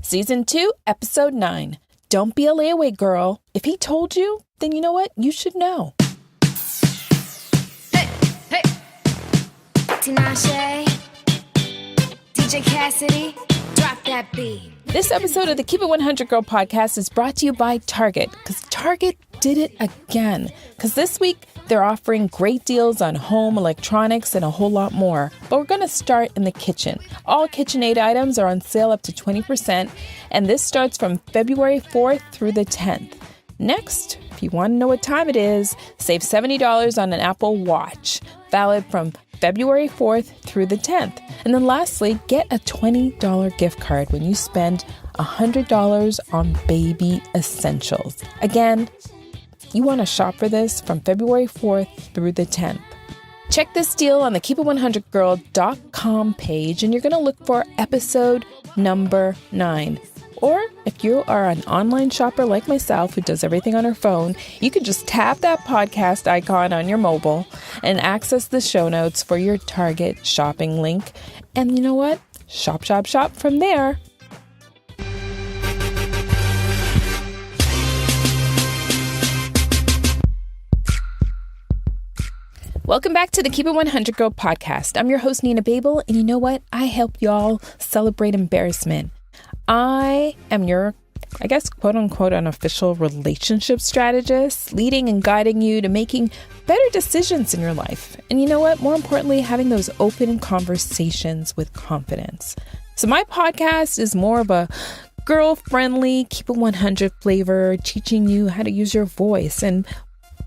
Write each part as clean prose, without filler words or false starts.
Season 2, Episode 9. Don't be a layaway girl. If he told you, then you know what? You should know. Hey, hey. Tinashe, DJ Cassidy, drop that beat. This episode of the Keep It 100 Girl podcast is brought to you by Target, because Target did it again. Because this week, they're offering great deals on home electronics and a whole lot more. But we're going to start in the kitchen. All KitchenAid items are on sale up to 20%, and this starts from February 4th through the 10th. Next, if you want to know what time it is, save $70 on an Apple Watch, valid from February 4th through the 10th. And then lastly, get a $20 gift card when you spend $100 on baby essentials. Again, you want to shop for this from February 4th through the 10th. Check this deal on the keepit100girl.com page, and you're going to look for episode number 9. Or if you are an online shopper like myself who does everything on her phone, you can just tap that podcast icon on your mobile and access the show notes for your Target shopping link. And you know what? Shop, shop, shop from there. Welcome back to the Keep It 100 Girl podcast. I'm your host, Nina Babel, and you know what? I help y'all celebrate embarrassment. I am your, quote unquote, unofficial relationship strategist, leading and guiding you to making better decisions in your life. And you know what? More importantly, having those open conversations with confidence. So my podcast is more of a girl-friendly, Keep It 100 flavor, teaching you how to use your voice and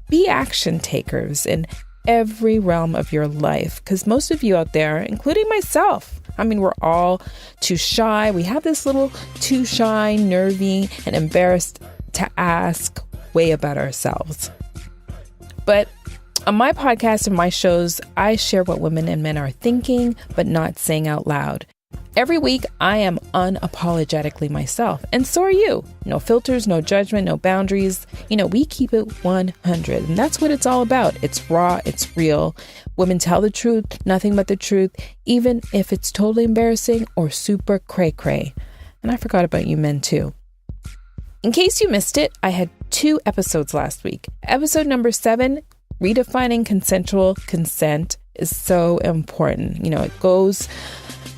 be action takers in every realm of your life. Because most of you out there, including myself, we're all too shy. We have this little too shy, nervy, and embarrassed to ask way about ourselves. But on my podcast and my shows, I share what women and men are thinking, but not saying out loud. Every week, I am unapologetically myself, and so are you. No filters, no judgment, no boundaries. We keep it 100, and that's what it's all about. It's raw, it's real. Women tell the truth, nothing but the truth, even if it's totally embarrassing or super cray-cray. And I forgot about you men too. In case you missed it, I had 2 episodes last week. Episode number 7, redefining consensual consent, is so important. It goes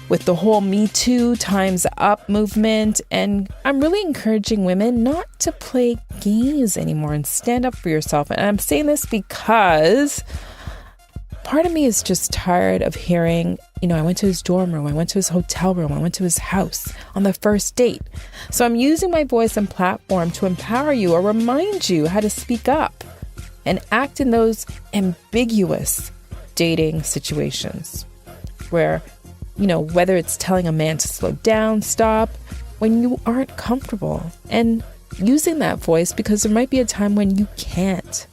with the whole Me Too Time's Up movement. And I'm really encouraging women not to play games anymore and stand up for yourself. And I'm saying this because part of me is just tired of hearing, I went to his dorm room, I went to his hotel room, I went to his house on the first date. So I'm using my voice and platform to empower you or remind you how to speak up and act in those ambiguous dating situations where whether it's telling a man to slow down, stop, when you aren't comfortable, and using that voice because there might be a time when you can't.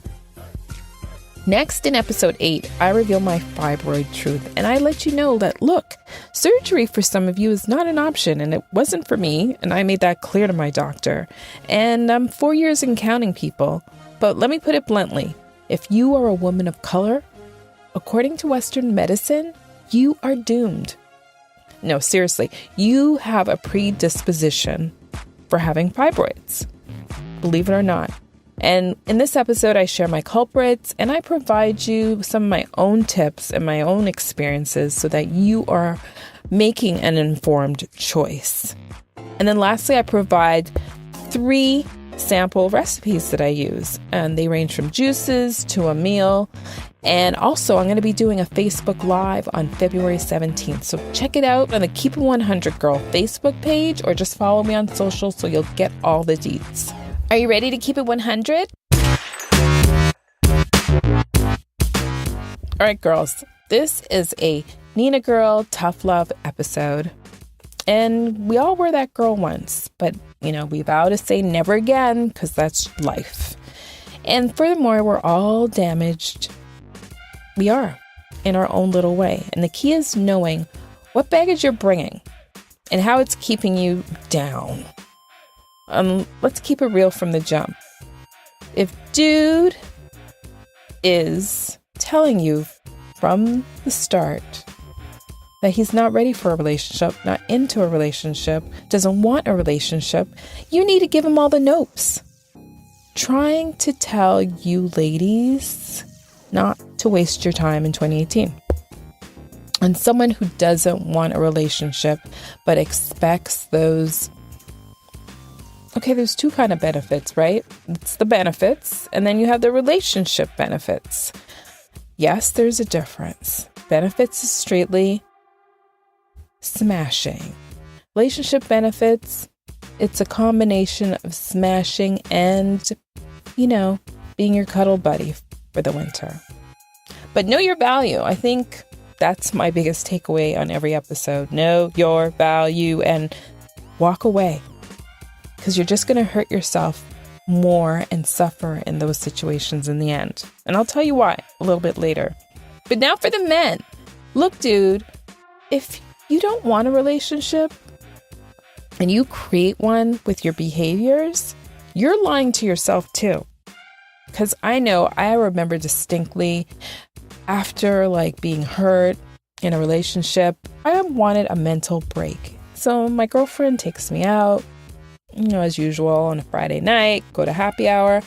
Next, in episode 8, I reveal my fibroid truth, and I let you know that, look, surgery for some of you is not an option, and it wasn't for me, and I made that clear to my doctor. And I'm 4 years and counting, people. But let me put it bluntly. If you are a woman of color, according to Western medicine, you are doomed. No, seriously, you have a predisposition for having fibroids, believe it or not. And in this episode, I share my culprits and I provide you some of my own tips and my own experiences so that you are making an informed choice. And then lastly, I provide 3 sample recipes that I use, and they range from juices to a meal. And also, I'm going to be doing a Facebook Live on February 17th. So check it out on the Keep It 100 Girl Facebook page, or just follow me on social so you'll get all the deets. Are you ready to keep it 100? All right, girls, this is a Nina Girl Tough Love episode. And we all were that girl once, but we vow to say never again because that's life. And furthermore, we're all damaged. We are, in our own little way. And the key is knowing what baggage you're bringing and how it's keeping you down. Let's keep it real from the jump. If dude is telling you from the start that he's not ready for a relationship, not into a relationship, doesn't want a relationship, you need to give him all the nopes. Trying to tell you ladies not to waste your time in 2018. And someone who doesn't want a relationship but expects those. Okay, there's two kind of benefits, right? It's the benefits, and then you have the relationship benefits. Yes, there's a difference. Benefits is straightly smashing. Relationship benefits, it's a combination of smashing and, being your cuddle buddy for the winter. But know your value. I think that's my biggest takeaway on every episode. Know your value and walk away, because you're just going to hurt yourself more and suffer in those situations in the end. And I'll tell you why a little bit later. But now for the men. Look, dude, if you don't want a relationship and you create one with your behaviors, you're lying to yourself too. Because I remember distinctly after being hurt in a relationship, I wanted a mental break. So my girlfriend takes me out, as usual on a Friday night, go to happy hour.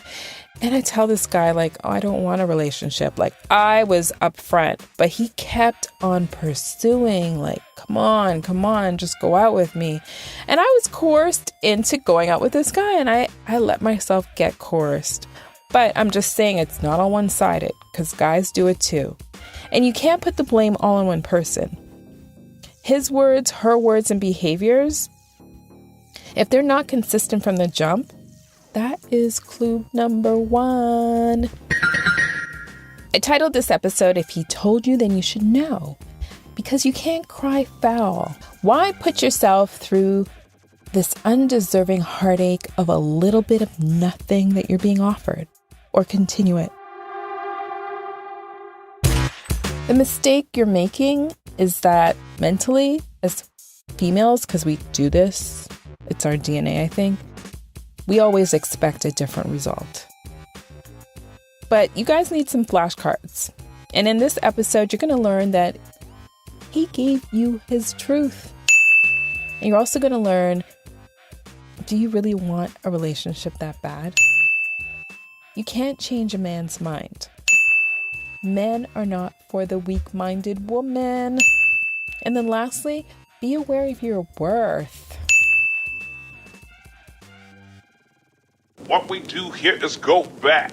And I tell this guy I don't want a relationship. I was upfront, but he kept on pursuing, come on, just go out with me. And I was coerced into going out with this guy, and I let myself get coerced. But I'm just saying it's not all one-sided, because guys do it too. And you can't put the blame all on one person. His words, her words, and behaviors, if they're not consistent from the jump, that is clue number 1. I titled this episode, If He Told You, Then You Should Know. Because you can't cry foul. Why put yourself through this undeserving heartache of a little bit of nothing that you're being offered? Or continue it. The mistake you're making is that mentally, as females, because we do this, it's our DNA, I think, we always expect a different result. But you guys need some flashcards. And in this episode, you're going to learn that he gave you his truth. And you're also going to learn, do you really want a relationship that bad? You can't change a man's mind. Men are not for the weak-minded woman. And then lastly, be aware of your worth. What we do here is go back.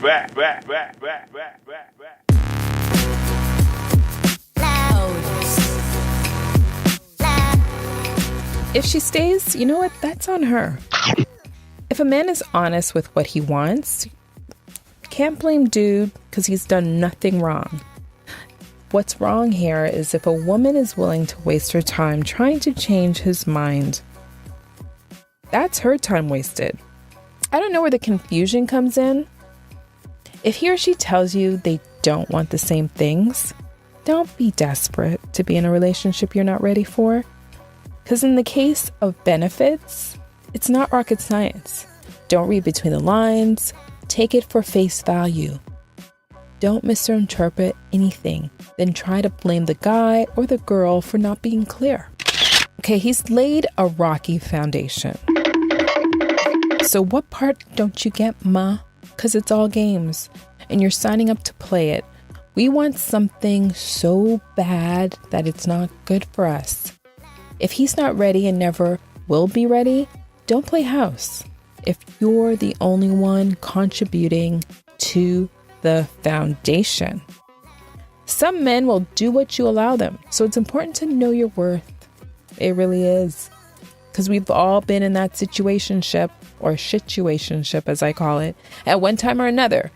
If she stays, you know what? That's on her. If a man is honest with what he wants, can't blame dude because he's done nothing wrong. What's wrong here is if a woman is willing to waste her time trying to change his mind. That's her time wasted. I don't know where the confusion comes in. If he or she tells you they don't want the same things, don't be desperate to be in a relationship you're not ready for. Because in the case of benefits, it's not rocket science. Don't read between the lines. Take it for face value. Don't misinterpret anything. Then try to blame the guy or the girl for not being clear. Okay, he's laid a rocky foundation. So what part don't you get, ma? Because it's all games, and you're signing up to play it. We want something so bad that it's not good for us. If he's not ready and never will be ready, don't play house. If you're the only one contributing to the foundation. Some men will do what you allow them, so it's important to know your worth. It really is. Because we've all been in that situationship, or situationship as I call it, at one time or another.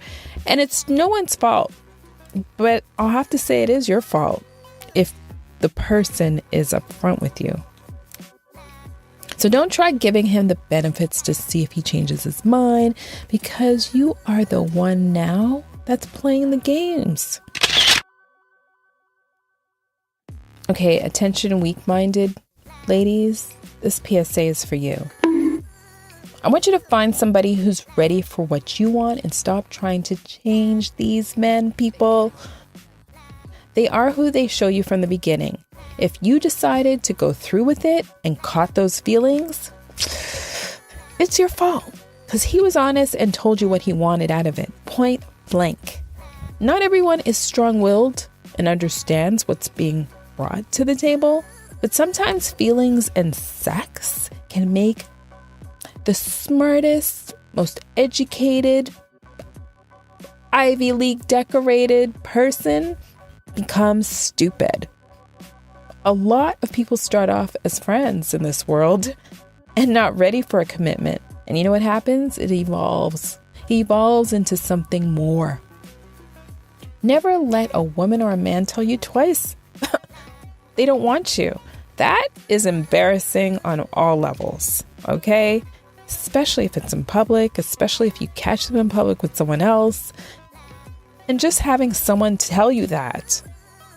And it's no one's fault. But I'll have to say it is your fault if the person is upfront with you. So don't try giving him the benefits to see if he changes his mind, because you are the one now that's playing the games. Okay, attention weak-minded ladies, this PSA is for you. I want you to find somebody who's ready for what you want and stop trying to change these men, people. They are who they show you from the beginning. If you decided to go through with it and caught those feelings, it's your fault, because he was honest and told you what he wanted out of it, point blank. Not everyone is strong-willed and understands what's being brought to the table, but sometimes feelings and sex can make the smartest, most educated, Ivy League decorated person become stupid. A lot of people start off as friends in this world and not ready for a commitment. And you know what happens? It evolves. He evolves into something more. Never let a woman or a man tell you twice they don't want you. That is embarrassing on all levels, okay? Especially if it's in public, especially if you catch them in public with someone else. And just having someone tell you that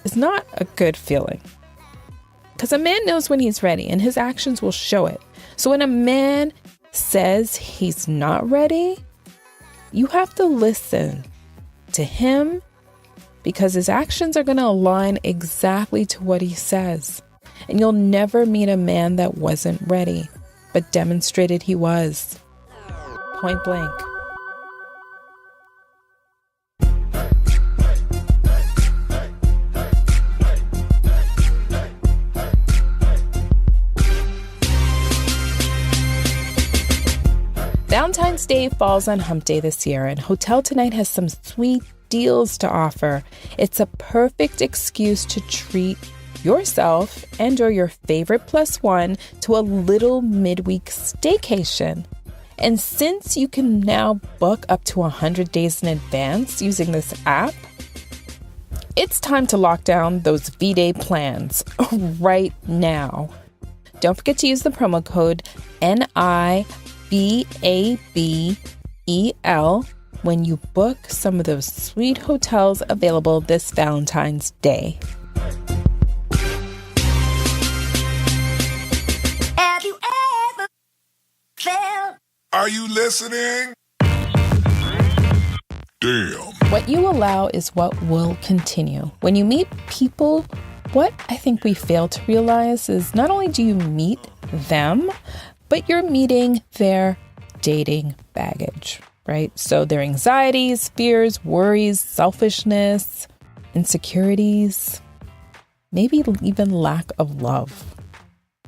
is not a good feeling. Because a man knows when he's ready and his actions will show it. So when a man says he's not ready, you have to listen to him, because his actions are going to align exactly to what he says. And you'll never meet a man that wasn't ready, but demonstrated he was. Point blank. Valentine's Day falls on Hump Day this year, and Hotel Tonight has some sweet deals to offer. It's a perfect excuse to treat yourself and or your favorite plus one to a little midweek staycation. And since you can now book up to 100 days in advance using this app, it's time to lock down those V-Day plans right now. Don't forget to use the promo code NIBABEL when you book some of those sweet hotels available this Valentine's Day. Have you ever felt? Are you listening? Damn. What you allow is what will continue. When you meet people, what I think we fail to realize is not only do you meet them, but you're meeting their dating baggage, right? So their anxieties, fears, worries, selfishness, insecurities, maybe even lack of love.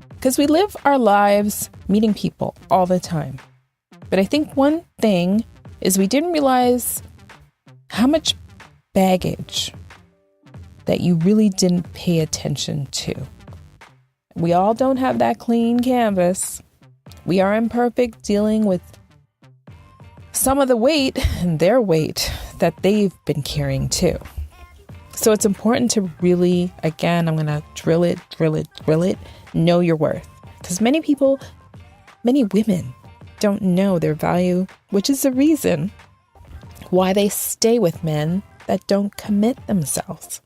Because we live our lives meeting people all the time. But I think one thing is we didn't realize how much baggage that you really didn't pay attention to. We all don't have that clean canvas. We are imperfect, dealing with some of the weight and their weight that they've been carrying too. So it's important to really, again, I'm going to drill it, know your worth. Because many women don't know their value, which is the reason why they stay with men that don't commit themselves.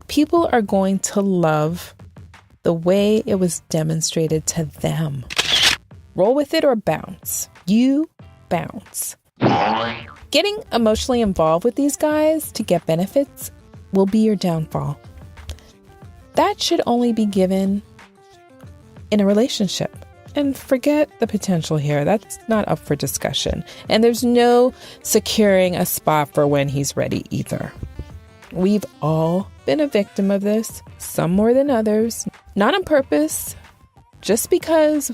People are going to love the way it was demonstrated to them. Roll with it or bounce. You bounce. Getting emotionally involved with these guys to get benefits will be your downfall. That should only be given in a relationship. And forget the potential here. That's not up for discussion. And there's no securing a spot for when he's ready either. We've all been a victim of this, some more than others, not on purpose, just because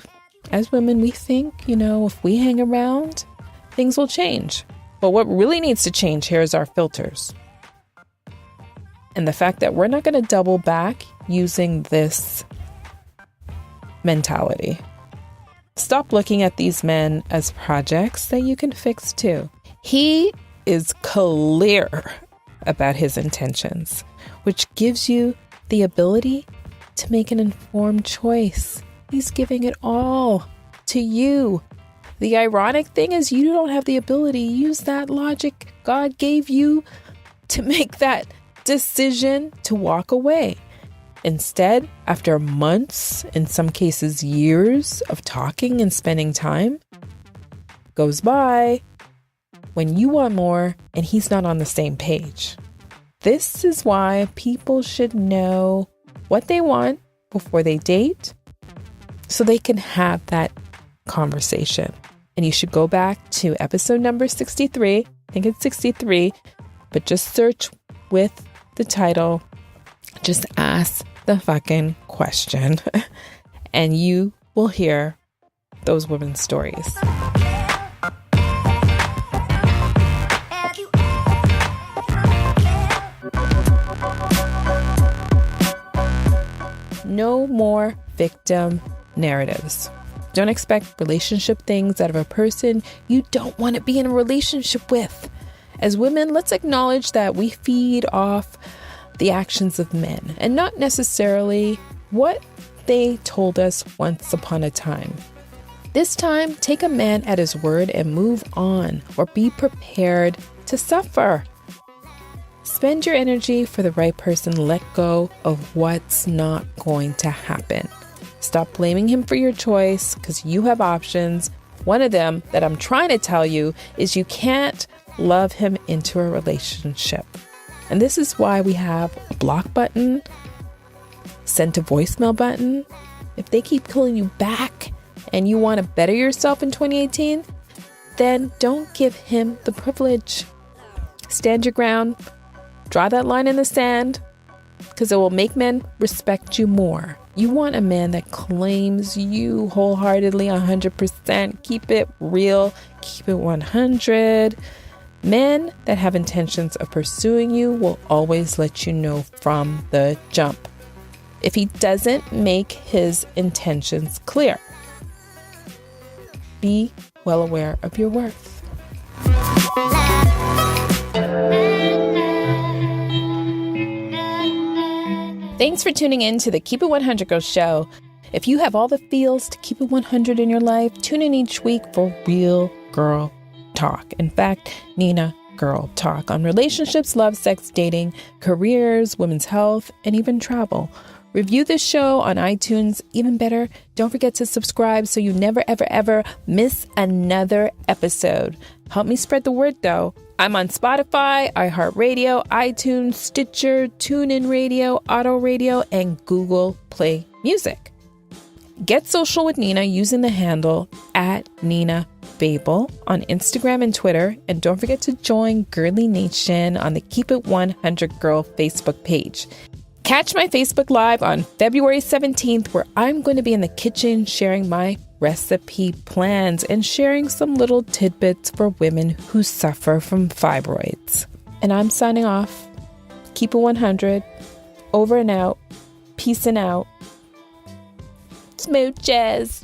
as women we think, if we hang around, things will change. But what really needs to change here is our filters. And the fact that we're not going to double back using this mentality. Stop looking at these men as projects that you can fix too. He is clear about his intentions, which gives you the ability to make an informed choice. He's giving it all to you. The ironic thing is you don't have the ability to use that logic God gave you to make that decision to walk away. Instead, after months, in some cases years of talking and spending time, goes by when you want more and he's not on the same page. This is why people should know what they want before they date so they can have that conversation. And you should go back to episode number 63. I think it's 63, but just search with the title, Just Ask the Fucking Question, and you will hear those women's stories. No more victim narratives. Don't expect relationship things out of a person you don't want to be in a relationship with. As women, let's acknowledge that we feed off the actions of men and not necessarily what they told us once upon a time. This time, take a man at his word and move on, or be prepared to suffer. Spend your energy for the right person. Let go of what's not going to happen. Stop blaming him for your choice because you have options. One of them that I'm trying to tell you is you can't love him into a relationship. And this is why we have a block button, send to voicemail button. If they keep pulling you back and you want to better yourself in 2018, then don't give him the privilege. Stand your ground. Draw that line in the sand, because it will make men respect you more. You want a man that claims you wholeheartedly 100%. Keep it real. Keep it 100. Men that have intentions of pursuing you will always let you know from the jump. If he doesn't make his intentions clear, be well aware of your worth. Thanks for tuning in to the Keep It 100 Girl Show. If you have all the feels to keep it 100 in your life, tune in each week for real girl talk. In fact, Nina Girl Talk on relationships, love, sex, dating, careers, women's health, and even travel. Review this show on iTunes. Even better, don't forget to subscribe so you never, ever, ever miss another episode. Help me spread the word, though. I'm on Spotify, iHeartRadio, iTunes, Stitcher, TuneIn Radio, Auto Radio, and Google Play Music. Get social with Nina using the handle @NinaBabel on Instagram and Twitter. And don't forget to join Girly Nation on the Keep It 100 Girl Facebook page. Catch my Facebook Live on February 17th, where I'm going to be in the kitchen sharing my recipe plans and sharing some little tidbits for women who suffer from fibroids. And I'm signing off. Keep it 100. Over and out. Peace and out. Smooches.